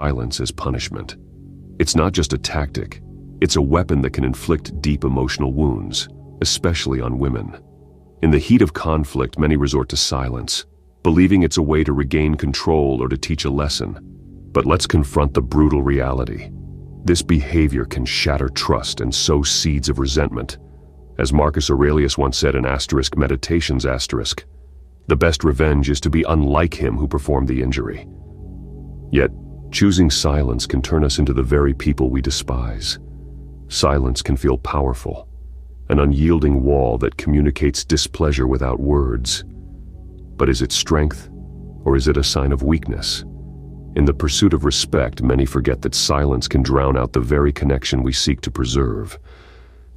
silence as punishment. It's not just a tactic, it's a weapon that can inflict deep emotional wounds, especially on women. In the heat of conflict, many resort to silence, believing it's a way to regain control or to teach a lesson. But let's confront the brutal reality. This behavior can shatter trust and sow seeds of resentment. As Marcus Aurelius once said in Meditations, the best revenge is to be unlike him who performed the injury. Yet, choosing silence can turn us into the very people we despise. Silence can feel powerful, an unyielding wall that communicates displeasure without words. But is it strength, or is it a sign of weakness? In the pursuit of respect, many forget that silence can drown out the very connection we seek to preserve.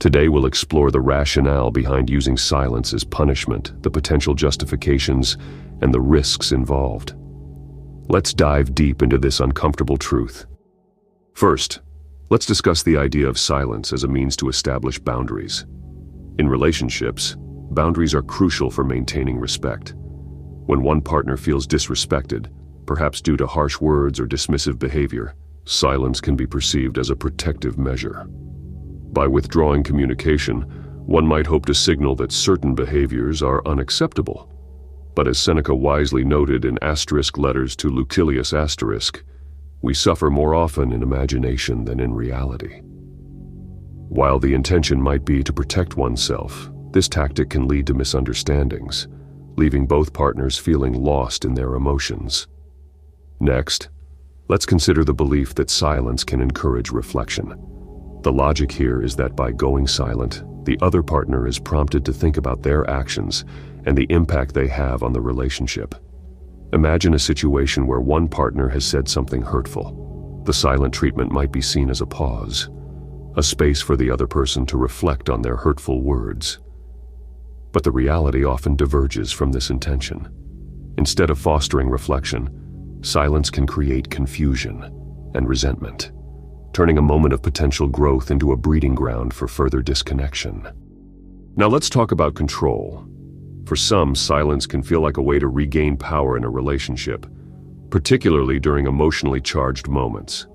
Today we'll explore the rationale behind using silence as punishment, the potential justifications, and the risks involved. Let's dive deep into this uncomfortable truth. First, let's discuss the idea of silence as a means to establish boundaries. In relationships, boundaries are crucial for maintaining respect. When one partner feels disrespected, perhaps due to harsh words or dismissive behavior, silence can be perceived as a protective measure. By withdrawing communication, one might hope to signal that certain behaviors are unacceptable. But as Seneca wisely noted in letters to Lucilius *, we suffer more often in imagination than in reality. While the intention might be to protect oneself, this tactic can lead to misunderstandings, leaving both partners feeling lost in their emotions. Next, let's consider the belief that silence can encourage reflection. The logic here is that by going silent, the other partner is prompted to think about their actions and the impact they have on the relationship. Imagine a situation where one partner has said something hurtful. The silent treatment might be seen as a pause, a space for the other person to reflect on their hurtful words. But the reality often diverges from this intention. Instead of fostering reflection, silence can create confusion and resentment, turning a moment of potential growth into a breeding ground for further disconnection. Now let's talk about control. For some, silence can feel like a way to regain power in a relationship, particularly during emotionally charged moments.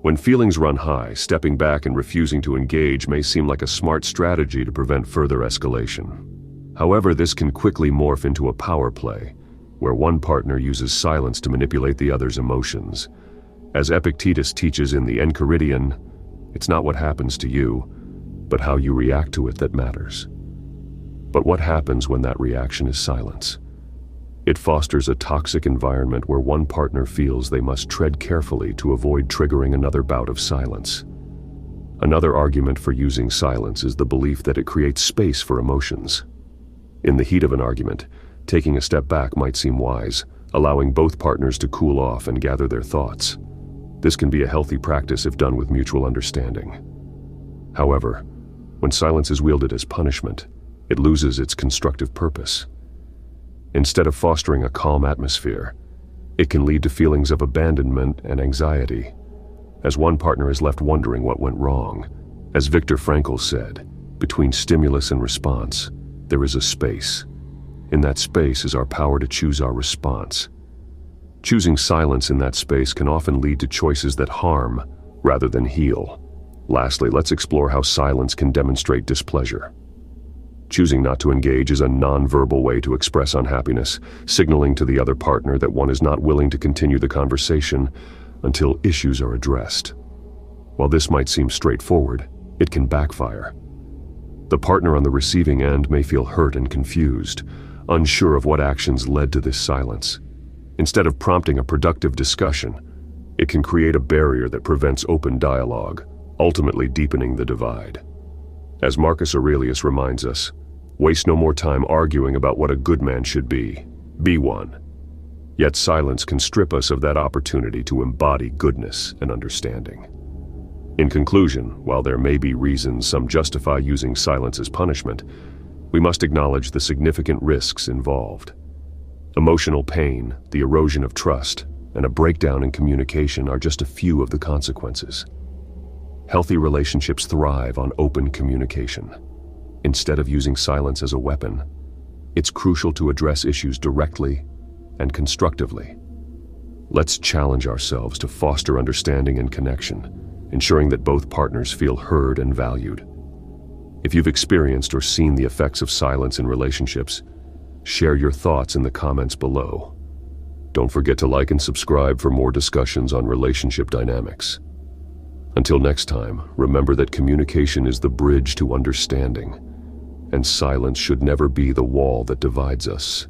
When feelings run high, stepping back and refusing to engage may seem like a smart strategy to prevent further escalation. However, this can quickly morph into a power play, where one partner uses silence to manipulate the other's emotions. As Epictetus teaches in the Enchiridion, it's not what happens to you, but how you react to it that matters. But what happens when that reaction is silence? It fosters a toxic environment where one partner feels they must tread carefully to avoid triggering another bout of silence. Another argument for using silence is the belief that it creates space for emotions. In the heat of an argument, taking a step back might seem wise, allowing both partners to cool off and gather their thoughts. This can be a healthy practice if done with mutual understanding. However, when silence is wielded as punishment, it loses its constructive purpose. Instead of fostering a calm atmosphere, it can lead to feelings of abandonment and anxiety, as one partner is left wondering what went wrong. As Viktor Frankl said, between stimulus and response, there is a space. In that space is our power to choose our response. Choosing silence in that space can often lead to choices that harm rather than heal. Lastly, let's explore how silence can demonstrate displeasure. Choosing not to engage is a non-verbal way to express unhappiness, signaling to the other partner that one is not willing to continue the conversation until issues are addressed. While this might seem straightforward, it can backfire. The partner on the receiving end may feel hurt and confused, unsure of what actions led to this silence. Instead of prompting a productive discussion, it can create a barrier that prevents open dialogue, ultimately deepening the divide. As Marcus Aurelius reminds us, waste no more time arguing about what a good man should be one. Yet silence can strip us of that opportunity to embody goodness and understanding. In conclusion, while there may be reasons some justify using silence as punishment, we must acknowledge the significant risks involved. Emotional pain, the erosion of trust, and a breakdown in communication are just a few of the consequences. Healthy relationships thrive on open communication. Instead of using silence as a weapon, it's crucial to address issues directly and constructively. Let's challenge ourselves to foster understanding and connection, ensuring that both partners feel heard and valued. If you've experienced or seen the effects of silence in relationships, share your thoughts in the comments below. Don't forget to like and subscribe for more discussions on relationship dynamics. Until next time, remember that communication is the bridge to understanding, and silence should never be the wall that divides us.